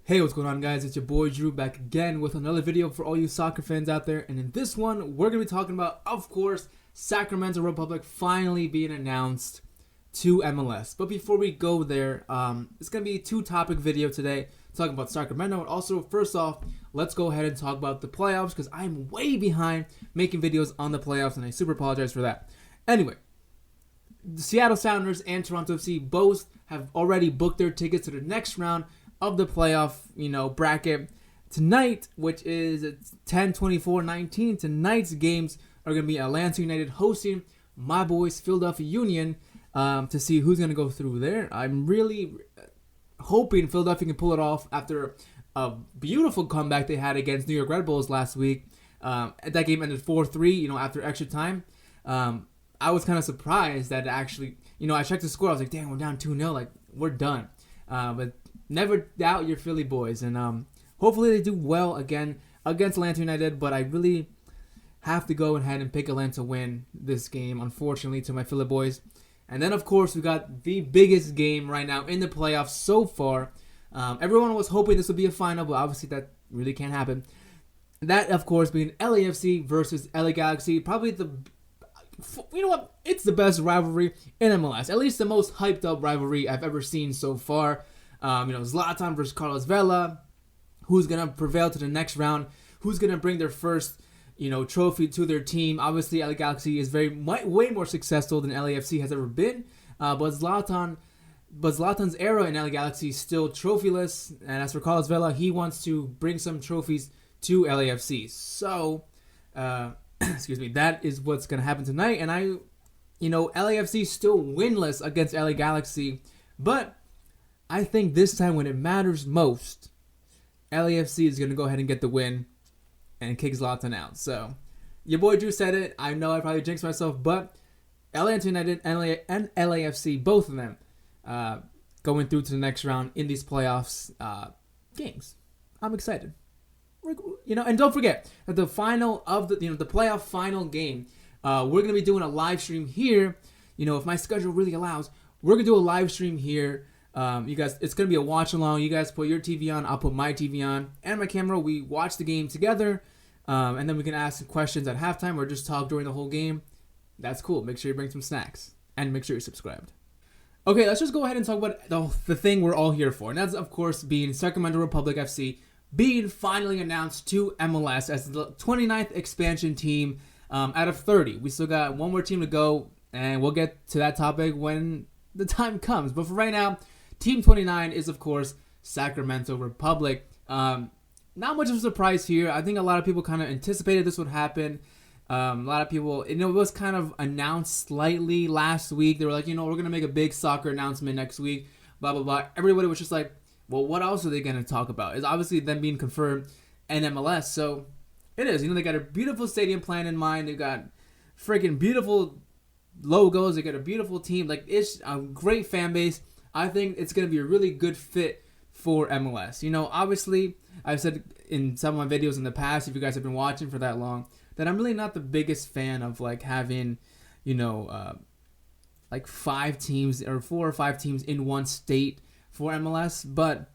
Hey, what's going on, guys? It's your boy Drew back again with another video for all you soccer fans out there. And in this one, we're going to be talking about, of course, Sacramento Republic finally being announced to MLS. But before we go there, it's going to be a two-topic video today, talking about Sacramento. And also, first off, let's go ahead and talk about the playoffs because I'm way behind making videos on the playoffs, and I super apologize for that. Anyway, the Seattle Sounders and Toronto FC both have already booked their tickets to the next round of the playoff, bracket tonight, which is 10-24-19. Tonight's games are going to be Atlanta United hosting my boys Philadelphia Union to see who's going to go through there. I'm really hoping Philadelphia can pull it off after a beautiful comeback they had against New York Red Bulls last week. That game ended 4-3, after extra time. I was kind of surprised that actually, I checked the score. I was like, damn, we're down 2-0. Like, we're done. But never doubt your Philly boys, and hopefully they do well again against Atlanta United, but I really have to go ahead and pick Atlanta to win this game, unfortunately, to my Philly boys. And then, of course, we got the biggest game right now in the playoffs so far. Everyone was hoping this would be a final, but obviously that really can't happen. That, of course, being LAFC versus LA Galaxy, probably it's the best rivalry in MLS, at least the most hyped up rivalry I've ever seen so far. Zlatan versus Carlos Vela, who's going to prevail to the next round, who's going to bring their first, trophy to their team. Obviously, LA Galaxy is way more successful than LAFC has ever been, but Zlatan's era in LA Galaxy is still trophyless, and as for Carlos Vela, he wants to bring some trophies to LAFC. So, that is what's going to happen tonight, and LAFC is still winless against LA Galaxy, but I think this time when it matters most, LAFC is going to go ahead and get the win and kick Zlatan out. So, your boy Drew said it. I know I probably jinxed myself, but Atlanta United and LAFC, both of them, going through to the next round in these playoffs games. I'm excited. And don't forget that the final of the playoff final game, we're going to be doing a live stream here. If my schedule really allows, we're going to do a live stream here. You guys, it's going to be a watch along. You guys put your TV on, I'll put my TV on and my camera. We watch the game together, and then we can ask some questions at halftime or just talk during the whole game. That's cool. Make sure you bring some snacks and make sure you're subscribed. Okay, let's just go ahead and talk about the thing we're all here for. And that's, of course, being Sacramento Republic FC being finally announced to MLS as the 29th expansion team out of 30. We still got one more team to go, and we'll get to that topic when the time comes. But for right now, Team 29 is, of course, Sacramento Republic. Not much of a surprise here. I think a lot of people kind of anticipated this would happen. A lot of people, it was kind of announced slightly last week. They were like, we're going to make a big soccer announcement next week, blah, blah, blah. Everybody was just like, well, what else are they going to talk about? It's obviously them being confirmed in MLS. So it is. They got a beautiful stadium plan in mind. They've got freaking beautiful logos. They got a beautiful team. Like, it's a great fan base. I think it's going to be a really good fit for MLS. Obviously, I've said in some of my videos in the past, if you guys have been watching for that long, that I'm really not the biggest fan of, having, 5 teams or 4 or 5 teams in one state for MLS. But,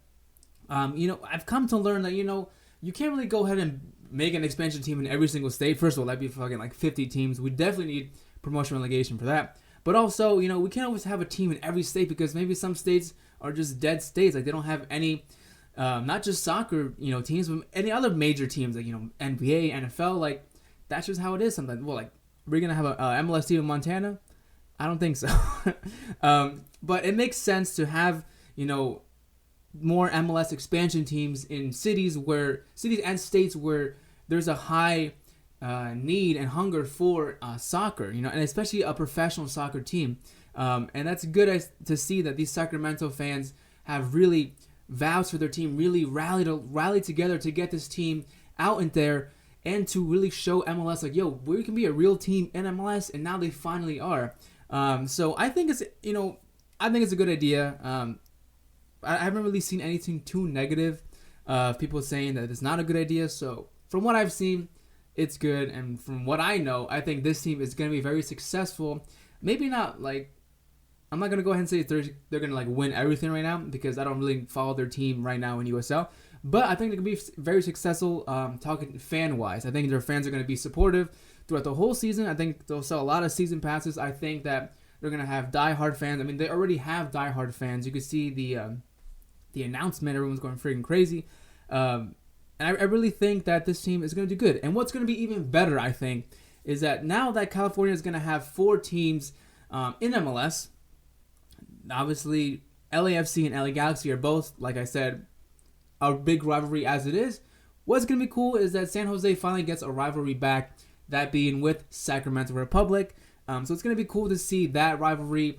I've come to learn that, you can't really go ahead and make an expansion team in every single state. First of all, that'd be fucking 50 teams. We definitely need promotion relegation for that. But also, we can't always have a team in every state because maybe some states are just dead states. Like, they don't have any, not just soccer, teams, but any other major teams, like, NBA, NFL. Like, that's just how it is sometimes. Well, we're going to have a MLS team in Montana? I don't think so. But it makes sense to have, more MLS expansion teams in cities and states where there's a high need and hunger for soccer, and especially a professional soccer team. And that's good to see that these Sacramento fans have really vouched for their team, really rallied together to get this team out in there and to really show MLS we can be a real team in MLS, and now they finally are. So I think it's a good idea. I haven't really seen anything too negative of people saying that it's not a good idea. So from what I've seen, it's good, and from what I know, I think this team is going to be very successful. Maybe not I'm not gonna go ahead and say they're gonna like win everything right now because I don't really follow their team right now in USL. But I think they can be very successful. Talking fan wise, I think their fans are gonna be supportive throughout the whole season. I think they'll sell a lot of season passes. I think that they're gonna have diehard fans. I mean, they already have diehard fans. You can see the announcement. Everyone's going freaking crazy. And I really think that this team is gonna do good. And what's gonna be even better, I think, is that now that California is gonna have 4 teams in MLS. Obviously, LAFC and LA Galaxy are both, like I said, a big rivalry as it is. What's going to be cool is that San Jose finally gets a rivalry back, that being with Sacramento Republic. So it's going to be cool to see that rivalry,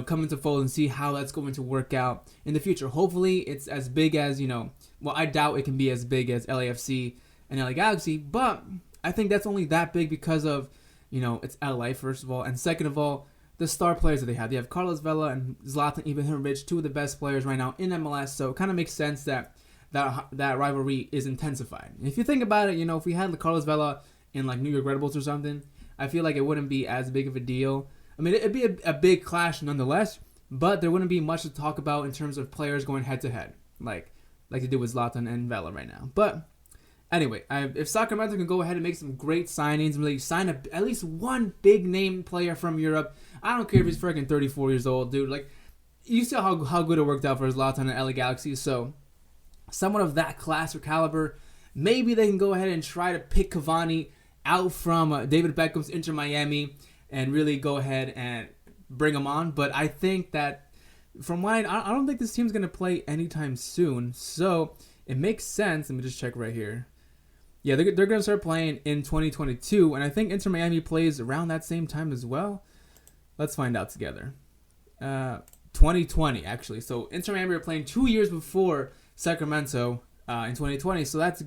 come into fold and see how that's going to work out in the future. Hopefully, it's as big as, well, I doubt it can be as big as LAFC and LA Galaxy, but I think that's only that big because of, it's LA, first of all, and second of all, the star players that they have. They have Carlos Vela and Zlatan Ibrahimovic, 2 of the best players right now in MLS, so it kind of makes sense that rivalry is intensified. And if you think about it, if we had the Carlos Vela in like New York Red Bulls or something, I feel like it wouldn't be as big of a deal. I mean, it'd be a big clash nonetheless, but there wouldn't be much to talk about in terms of players going head to head, like they do with Zlatan and Vela right now. But anyway, if Sacramento can go ahead and make some great signings and really sign at least one big name player from Europe, I don't care if he's freaking 34 years old, dude. Like, you see how good it worked out for Zlatan and LA Galaxy. So, someone of that class or caliber, maybe they can go ahead and try to pick Cavani out from David Beckham's Inter Miami and really go ahead and bring him on. But I think that, from what I don't think this team's going to play anytime soon. So, it makes sense. Let me just check right here. Yeah, they're going to start playing in 2022, and I think Inter Miami plays around that same time as well. Let's find out together. 2020, actually. So Inter Miami are playing 2 years before Sacramento in 2020, so that's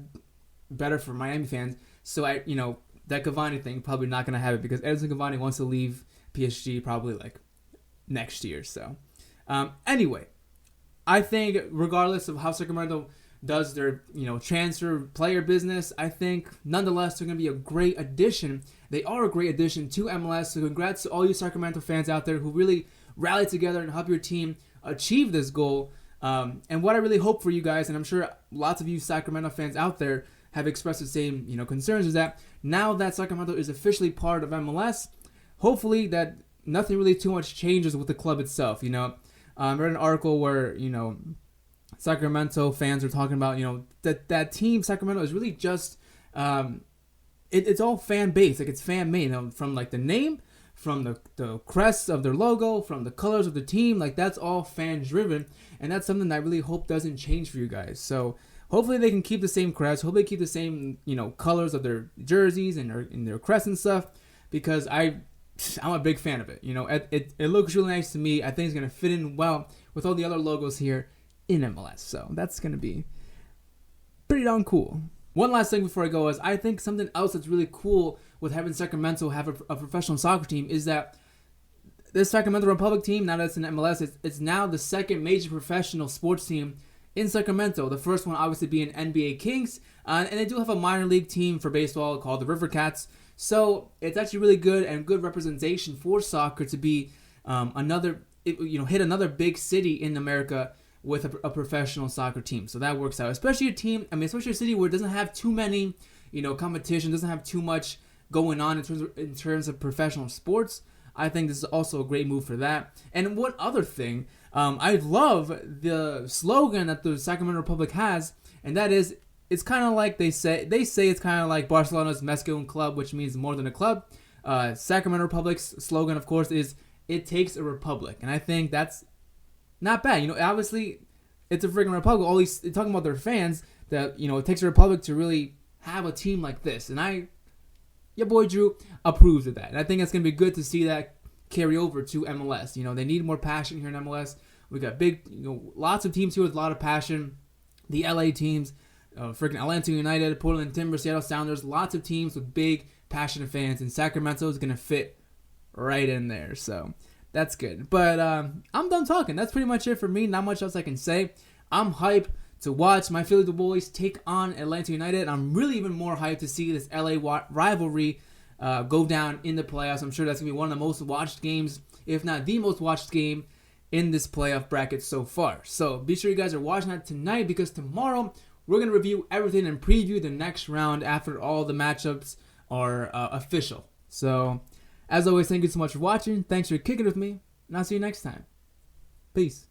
better for Miami fans. So that Cavani thing, probably not going to have it because Edinson Cavani wants to leave PSG probably like next year. So anyway, I think regardless of how Sacramento does their transfer player business, I think nonetheless they're going to be a great addition. They are a great addition to MLS. So congrats to all you Sacramento fans out there who really rallied together and helped your team achieve this goal. And what I really hope for you guys, and I'm sure lots of you Sacramento fans out there have expressed the same concerns, is that now that Sacramento is officially part of MLS, hopefully that nothing really too much changes with the club itself. I read an article where Sacramento fans are talking about, that team Sacramento is really just, it's all fan based, like it's fan made, from like the name, from the crest of their logo, from the colors of the team, like that's all fan driven, and that's something that I really hope doesn't change for you guys. So hopefully they can keep the same crest, hopefully they keep the same colors of their jerseys and their crest and stuff, because I'm a big fan of it. It looks really nice to me. I think it's gonna fit in well with all the other logos here in MLS, so that's gonna be pretty darn cool. One last thing before I go is I think something else that's really cool with having Sacramento have a professional soccer team is that this Sacramento Republic team, now that it's in MLS, it's now the second major professional sports team in Sacramento. The first one obviously being NBA Kings, and they do have a minor league team for baseball called the River Cats. So it's actually really good and good representation for soccer to be hit another big city in America with a professional soccer team. So that works out. Especially a city where it doesn't have too many, competition, doesn't have too much going on in terms of professional sports. I think this is also a great move for that. And one other thing, I love the slogan that the Sacramento Republic has, and that is, it's kind of like they say it's kind of like Barcelona's Mezclun Club, which means more than a club. Sacramento Republic's slogan, of course, is "It takes a republic," and I think that's not bad. Obviously, it's a freaking republic. All these talking about their fans that it takes a republic to really have a team like this, and your boy Drew approves of that, and I think it's gonna be good to see that carry over to MLS. They need more passion here in MLS. We got lots of teams here with a lot of passion. The LA teams, freaking Atlanta United, Portland Timbers, Seattle Sounders, lots of teams with big, passionate fans, and Sacramento is going to fit right in there, so that's good. But I'm done talking. That's pretty much it for me. Not much else I can say. I'm hyped to watch my Philly Boys take on Atlanta United, and I'm really even more hyped to see this LA rivalry go down in the playoffs. I'm sure that's going to be one of the most watched games if not the most watched game in this playoff bracket so far. So be sure you guys are watching that tonight, because tomorrow we're going to review everything and preview the next round after all the matchups are official. So as always, thank you so much for watching. Thanks for kicking with me, and I'll see you next time. Peace.